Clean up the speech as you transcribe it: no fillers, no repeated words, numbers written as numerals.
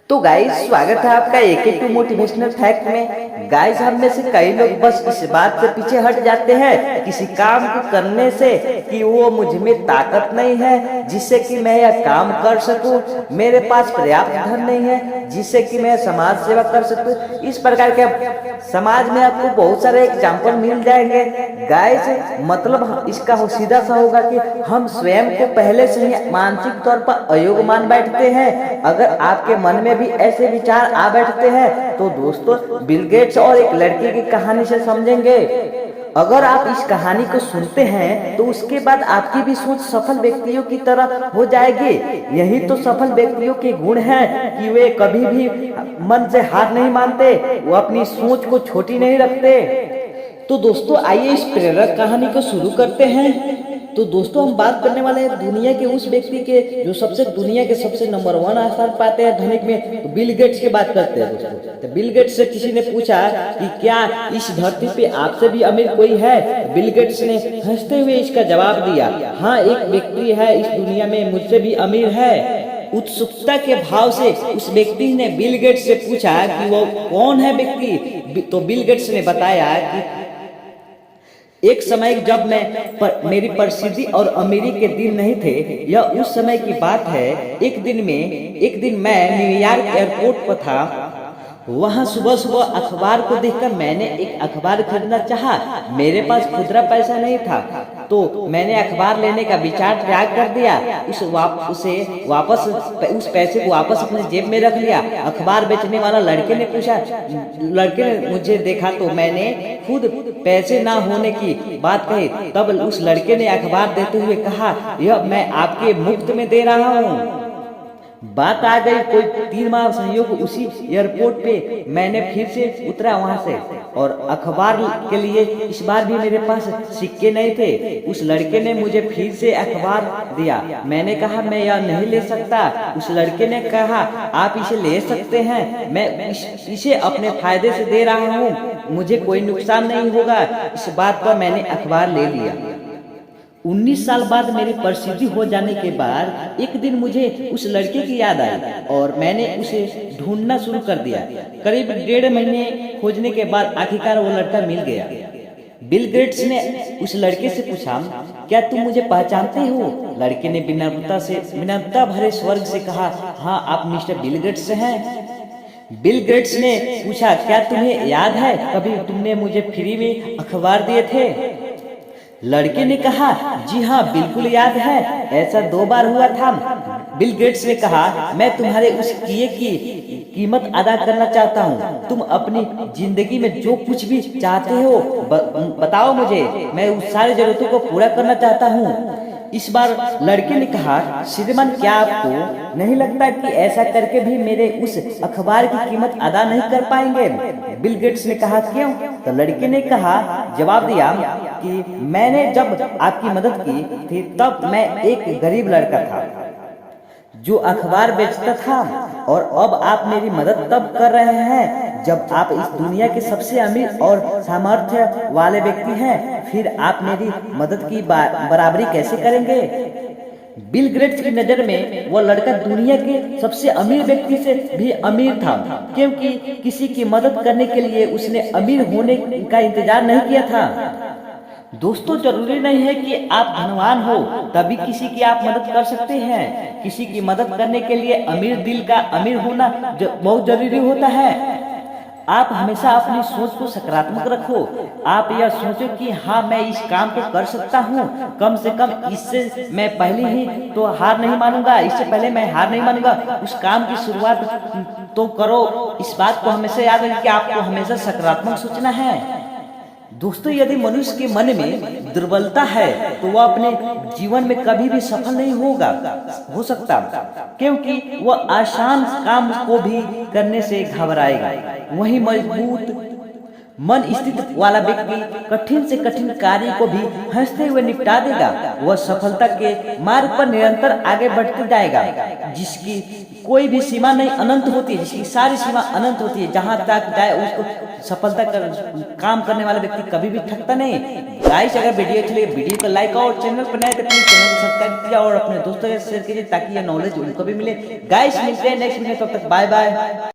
तो गाइस स्वागत है आपका AK2 मोटिवेशनल फैक्ट में। गाइस हम में से कई लोग बस इस बात से पीछे हट जाते हैं किसी काम को करने से कि वो मुझ में ताकत नहीं है जिससे कि मैं यह काम कर सकूं, मेरे पास पर्याप्त धन नहीं है जिससे कि मैं समाज सेवा कर सकूं। इस प्रकार के समाज में आपको बहुत सारे एग्जाम्पल मिल जाएंगे। गाइस मतलब इसका सीधा सा होगा कि हम स्वयं को पहले से ही मानसिक तौर पर अयोग्य मान बैठते हैं। अगर आपके मन में भी ऐसे विचार आ बैठते हैं तो दोस्तों बिल गेट्स और एक लड़की की कहानी से समझेंगे। अगर आप इस कहानी को सुनते हैं तो उसके बाद आपकी भी सोच सफल व्यक्तियों की तरह हो जाएगी। यही तो सफल व्यक्तियों के गुण हैं कि वे कभी भी मन से हार नहीं मानते, वो अपनी सोच को छोटी नहीं रखते। तो दोस्तों आइए इस प्रेरक कहानी को शुरू करते हैं। तो दोस्तों हम बात करने वाले हैं दुनिया के उस व्यक्ति के जो दुनिया के सबसे नंबर 1 स्थान पाते हैं धनिक में, तो बिल गेट्स की बात करते हैं दोस्तों। तो बिल गेट्स से किसी ने पूछा कि क्या इस धरती पे आपसे भी अमीर कोई है? बिल गेट्स ने हंसते हुए इसका जवाब दिया, हाँ एक व्यक्ति है इस दुनिया में मुझसे भी अमीर है। उत्सुकता के भाव से उस व्यक्ति ने बिल गेट्स से पूछा कि वो कौन है व्यक्ति। तो बिल गेट्स ने बताया कि एक समय जब मेरी प्रसिद्धि और अमीरी के दिन नहीं थे, यह उस समय की बात है। एक दिन मैं न्यूयॉर्क एयरपोर्ट पर था। वहां सुबह सुबह अखबार को देखकर मैंने एक अखबार खरीदना चाहा। मेरे पास खुदरा पैसा नहीं था तो मैंने अखबार लेने का विचार त्याग कर दिया। उस पैसे को वापस अपने जेब में रख लिया। अखबार बेचने वाला लड़के ने मुझे देखा तो मैंने खुद पैसे ना होने की बात कही। तब उस लड़के ने अखबार देते हुए कहा, यह मैं आपके मुफ्त में दे रहा हूँ। बात आ गई कोई 3 माह संयोग उसी एयरपोर्ट पे मैंने फिर से उतरा वहां से, और अखबार के लिए इस बार भी मेरे पास सिक्के नहीं थे। उस लड़के ने मुझे फिर से अखबार दिया। मैंने कहा मैं यह नहीं ले सकता। उस लड़के ने कहा आप इसे ले सकते हैं, मैं इसे अपने फायदे से दे रहा हूँ, मुझे कोई नुकसान नहीं होगा। इस बात पर मैंने अखबार ले लिया। 19 साल बाद मेरी प्रसिद्धि हो जाने के बाद एक दिन मुझे उस लड़के की याद आई और मैंने उसे ढूंढना शुरू कर दिया। करीब 1.5 महीने खोजने के बाद आखिरकार वो लड़का मिल गया। बिल गेट्स ने उस लड़के से पूछा, क्या तुम मुझे पहचानते हो? लड़के ने विनम्रता भरे स्वर से कहा, हाँ आप मिस्टर बिल गेट्स हैं। बिल गेट्स ने पूछा, क्या तुम्हें याद है कभी तुमने मुझे फ्री में अखबार दिए थे? लड़के ने कहा, जी हाँ बिल्कुल याद है, ऐसा 2 बार हुआ था। बिल गेट्स ने कहा, मैं तुम्हारे उस किए की कीमत अदा करना चाहता हूँ। तुम अपनी जिंदगी में जो कुछ भी चाहते हो बताओ मुझे, मैं उस सारी जरूरतों को पूरा करना चाहता हूँ। इस बार लड़के ने कहा, श्रीमान क्या आपको नहीं लगता कि ऐसा करके भी मेरे उस अखबार की कीमत अदा नहीं कर पाएंगे? बिल गेट्स ने कहा, क्यों? तो लड़के ने जवाब दिया कि मैंने जब आपकी मदद की थी तब मैं एक गरीब लड़का था जो अखबार बेचता था, और अब आप मेरी मदद तब कर रहे हैं जब आप इस दुनिया के सबसे अमीर और सामर्थ्य वाले व्यक्ति हैं। फिर आप मेरी मदद की बराबरी कैसे करेंगे? बिल गेट्स की नजर में वो लड़का दुनिया के सबसे अमीर व्यक्ति से भी अमीर था, क्योंकि किसी की मदद करने के लिए उसने अमीर होने का इंतजार नहीं किया था। दोस्तों जरूरी नहीं है कि आप धनवान हो तभी किसी की आप मदद कर सकते हैं। किसी की मदद करने के लिए अमीर दिल का अमीर होना बहुत जरूरी होता है। आप हमेशा अपनी सोच को सकारात्मक रखो। आप यह सोचो कि हाँ मैं इस काम को कर सकता हूँ, कम से कम इससे मैं पहले ही तो हार नहीं मानूंगा, इससे पहले मैं हार नहीं मानूंगा। उस काम की शुरुआत तो करो। इस बात को हमेशा याद रखें कि आपको हमेशा सकारात्मक सोचना है। दोस्तों यदि मनुष्य के मन में दुर्बलता है तो वह अपने जीवन में कभी भी सफल नहीं हो सकता, क्योंकि वह आसान काम को भी करने से घबराएगा। वही मजबूत मन स्थित वाला व्यक्ति कठिन से कठिन कार्य को भी हंसते हुए निपटा देगा। वह सफलता के मार्ग पर निरंतर आगे बढ़ते जाएगा। जिसकी कोई भी सीमा नहीं अनंत होती है, जिसकी सारी सीमा अनंत होती है, जहां तक जाए उसको सफलता कर काम करने वाला व्यक्ति कभी भी थकता नहीं। गाइस, अगर वीडियो अच्छी लगे वीडियो को लाइक और चैनल पर नए तो प्लीज चैनल को सब्सक्राइब कीजिए और अपने दोस्तों के साथ शेयर कीजिए ताकि यह नॉलेज उनको भी मिले। गाइस, मिलते हैं नेक्स्ट वीडियो, तब तक बाय बाय।